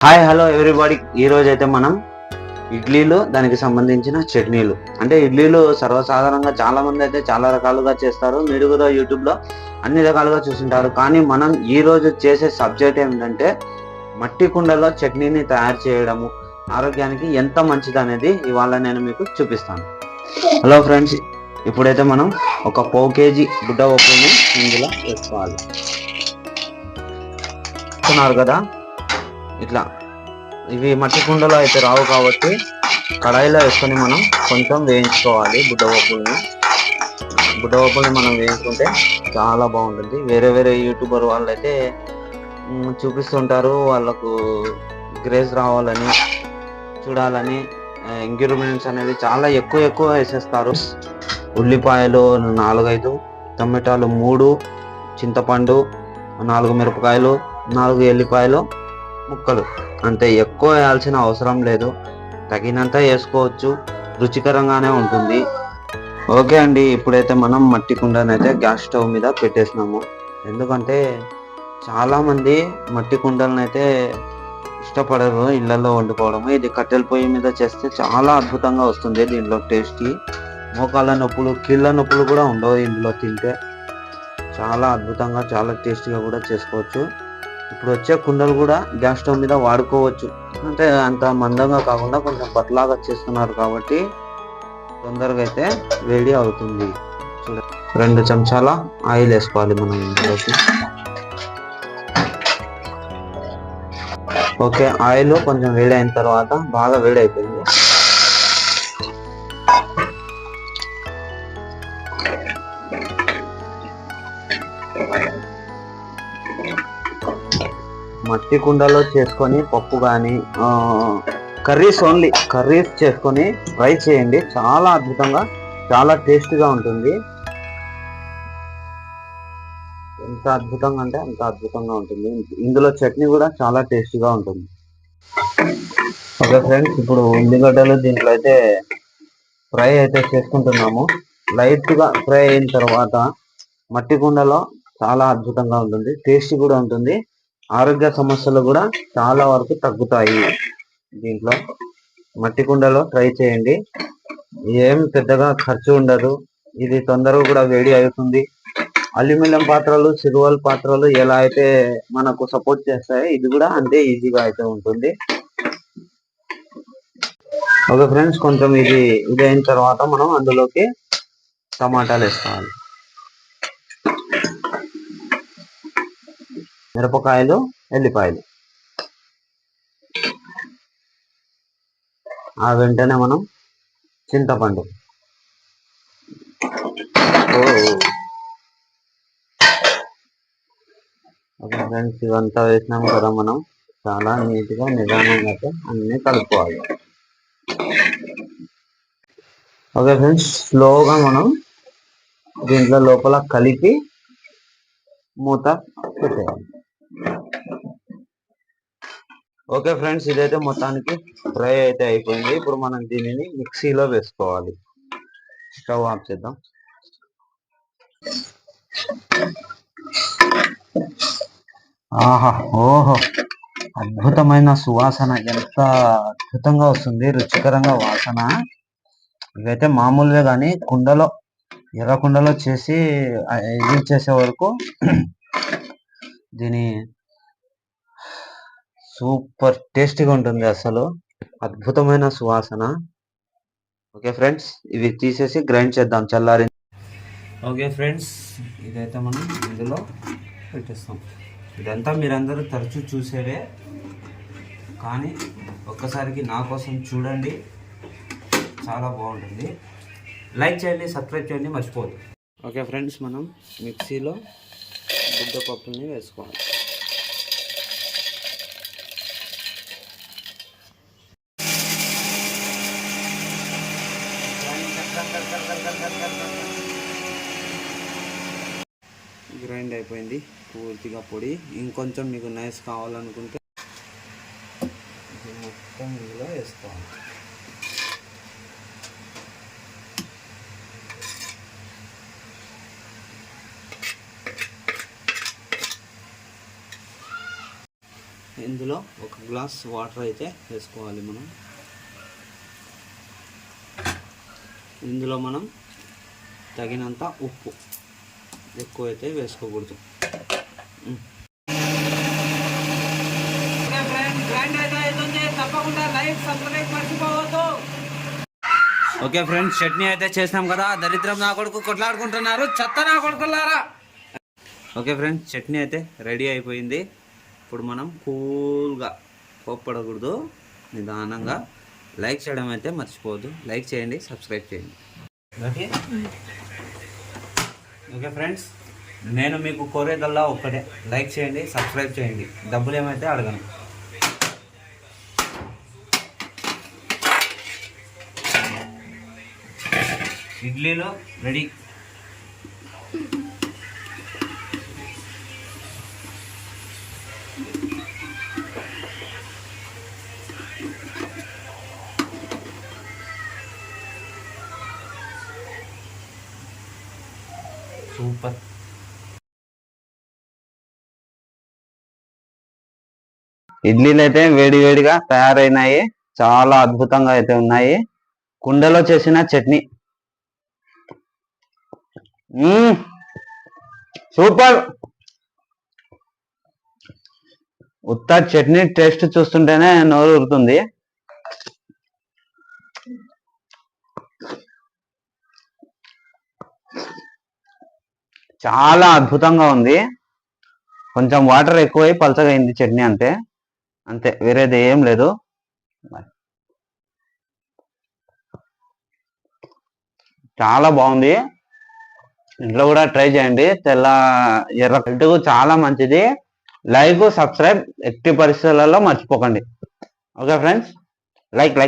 Hi hello everybody. ఈరోజు అయితే మనం ఇడ్లీలు దానికి సంబంధించిన చట్నీలు అంటే ఇడ్లీలు సర్వసాధారణంగా చాలా మంది అయితే చాలా రకాలుగా చేస్తారు. మీరు కూడా యూట్యూబ్లో అన్ని రకాలుగా చూస్తుంటారు. కానీ మనం ఈరోజు చేసే సబ్జెక్ట్ ఏమిటంటే మట్టి కుండలో చట్నీని తయారు చేయడము ఆరోగ్యానికి ఎంత మంచిది అనేది ఇవాళ నేను మీకు చూపిస్తాను. హలో ఫ్రెండ్స్, ఇప్పుడైతే మనం ఒక 1 kg బుడ్డ పప్పుని ఇందులో వేసుకోవాలి. కదా, ఇట్లా ఇవి మట్టి కుండలో అయితే రావు కాబట్టి కడాయిలో వేసుకొని మనం కొంచెం వేయించుకోవాలి. బుడ్డపప్పుని మనం వేయించుకుంటే చాలా బాగుంటుంది. వేరే వేరే యూట్యూబర్ వాళ్ళు అయితే చూపిస్తుంటారు, వాళ్ళకు గ్రేస్ రావాలని చూడాలని ఇంగ్రీడియంట్స్ అనేది చాలా ఎక్కువ వేసేస్తారు. ఉల్లిపాయలు 4-5, టమాటాలు 3, చింతపండు 4 మిరపకాయలు, 4 ఎల్లిపాయలు ముక్కలు, అంతే. ఎక్కువ వేయాల్సిన అవసరం లేదు, తగినంత వేసుకోవచ్చు, రుచికరంగానే ఉంటుంది. ఓకే అండి, ఇప్పుడైతే మనం మట్టి కుండనైతే గ్యాస్ స్టవ్ మీద పెట్టేసినాము. ఎందుకంటే చాలామంది మట్టి కుండలను అయితే ఇష్టపడరు ఇళ్లలో వండుకోవడం. ఇది కట్టెల పొయ్యి మీద చేస్తే చాలా అద్భుతంగా వస్తుంది. దీంట్లో టేస్టీ మోకాళ్ళ నొప్పులు, కీళ్ళ నొప్పులు కూడా ఉండవు. ఇందులో తింటే చాలా అద్భుతంగా, చాలా టేస్టీగా కూడా చేసుకోవచ్చు. ఇప్పుడు వచ్చే కుండలు కూడా గ్యాస్ స్టవ్ మీద వాడుకోవచ్చు. అంటే అంత మందంగా కాకుండా కొంచెం పతలాగా చేస్తున్నారు కాబట్టి తొందరగా అయితే వేడి అవుతుంది. చూడండి, 2 చెంచాల ఆయిల్ వేసుకోవాలి మనం ఇందులోకి. ఓకే, ఆయిల్ కొంచెం వేడి అయిన తర్వాత, బాగా వేడి అయిపోయింది, మట్టి కుండలో చేసుకొని పప్పు కానీ కర్రీస్ చేసుకొని ట్రై చేయండి. చాలా అద్భుతంగా, చాలా టేస్ట్గా ఉంటుంది. ఎంత అద్భుతంగా అంటే అంత అద్భుతంగా ఉంటుంది. ఇందులో చట్నీ కూడా చాలా టేస్టీగా ఉంటుంది. ఓకే ఫ్రెండ్స్, ఇప్పుడు ఉల్లిగడ్డలు దీంట్లో అయితే ఫ్రై అయితే చేసుకుంటున్నాము. లైట్గా ఫ్రై అయిన తర్వాత మట్టి కుండలో చాలా అద్భుతంగా ఉంటుంది, టేస్టీ కూడా ఉంటుంది. ఆరోగ్య సమస్యలు కూడా చాలా వరకు తగ్గుతాయి. దీంట్లో మట్టి కుండలో ట్రై చేయండి. ఏం పెద్దగా ఖర్చు ఉండదు, ఇది తొందరగా కూడా వేడి అవుతుంది. అల్యూమినియం పాత్రలు, సిల్వర్ పాత్రలు ఎలా అయితే మనకు సపోర్ట్ చేస్తాయో ఇది కూడా అంతే ఈజీగా అయితే ఉంటుంది. ఓకే ఫ్రెండ్స్, కొంచెం ఇది అయిన తర్వాత మనం అందులోకి టమాటాలు వేసుకోవాలి, మిరపకాయలు, ఎల్లిపాయలు. ఆ వెంటనే మనం చింతపండు. ఓకే ఫ్రెండ్స్, ఇవంతా వేసినాము కదా, మనం చాలా నీట్గా నిదానంగా అయితే అన్నీ కలుపుకోవాలి. ఓకే ఫ్రెండ్స్, స్లోగా మనం దీంట్లో లోపల కలిపి మూత పెట్టేయాలి. ఓకే ఫ్రెండ్స్, ఇదైతే మొత్తానికి ఫ్రై అయితే అయిపోయింది. ఇప్పుడు మనం దీనిని మిక్సీలో వేసుకోవాలి. స్టవ్ ఆఫ్ చేద్దాం. ఆహా, ఓహో, అద్భుతమైన సువాసన, ఎంత అద్భుతంగా వస్తుంది, రుచికరంగా వాసన. ఇవైతే మామూలుగా కానీ ఎర్ర కుండలో చేసి ఇది చేసే వరకు దీని సూపర్ టేస్టీగా ఉంటుంది, అసలు అద్భుతమైన సువాసన. ఓకే ఫ్రెండ్స్, ఇవి తీసేసి గ్రైండ్ చేద్దాం చల్లారి. ఓకే ఫ్రెండ్స్, ఇదైతే మనం ఇందులో పెట్టేస్తాం. ఇదంతా మీరందరూ తరచూ చూసేవే, కానీ ఒక్కసారికి నా కోసం చూడండి, చాలా బాగుంటుంది. లైక్ చేయండి, సబ్స్క్రైబ్ చేయండి, మర్చిపోదు. ఓకే ఫ్రెండ్స్, మనం మిక్సీలో బుడ్డపప్పుని వేసుకోవాలి. గ్రైండ్ అయిపోయింది పూర్తిగా పొడి. ఇంకొంచెం మీకు నైస్ కావాలనుకుంటే మొత్తం ఇందులో వేసుకోవాలి. ఇందులో ఒక గ్లాస్ వాటర్ అయితే వేసుకోవాలి మనం. ఇందులో మనం తగినంత ఉప్పు, ఎక్కువ అయితే వేసుకోకూడదు. తప్పకుండా లైక్ సబ్స్క్రైబ్ మర్చిపోవద్దు. ఓకే ఫ్రెండ్స్, చట్నీ అయితే చేసినాం కదా. దరిద్రం నా కొడుకు కొట్లాడుకుంటున్నారు, చెత్త నా కొడుకులారా. ఓకే ఫ్రెండ్స్, చట్నీ అయితే రెడీ అయిపోయింది. ఇప్పుడు మనం కూల్గా కోప్పడకూడదు, నిదానంగా లైక్ చేయడం అయితే మర్చిపోవద్దు. లైక్ చేయండి, సబ్స్క్రైబ్ చేయండి. ఓకే ఓకే ఫ్రెండ్స్, నేను మీకు కోరేదల్లా ఒక్కటే, లైక్ చేయండి, సబ్స్క్రైబ్ చేయండి. డబ్బులు ఏమైతే అడగను. ఇడ్లీలో రెడీ. సూపర్. ఇడ్లీలు అయితే వేడి వేడిగా తయారైనాయి, చాలా అద్భుతంగా అయితే ఉన్నాయి. కుండలో చేసిన చట్నీ సూపర్. ఉత్త చట్నీ టేస్ట్ చూస్తుంటేనే నోరు ఊరుతుంది. చాలా అద్భుతంగా ఉంది. కొంచెం వాటర్ ఎక్కువై పలచగా అయింది చట్నీ, అంతే అంతే, వేరేది ఏం లేదు. చాలా బాగుంది. ఇంట్లో కూడా ట్రై చేయండి. తెల్ల ఎర్ర హెల్త్కు చాలా మంచిది. లైక్ సబ్స్క్రైబ్ ఎట్టి పరిస్థితులలో మర్చిపోకండి. Okay friends, like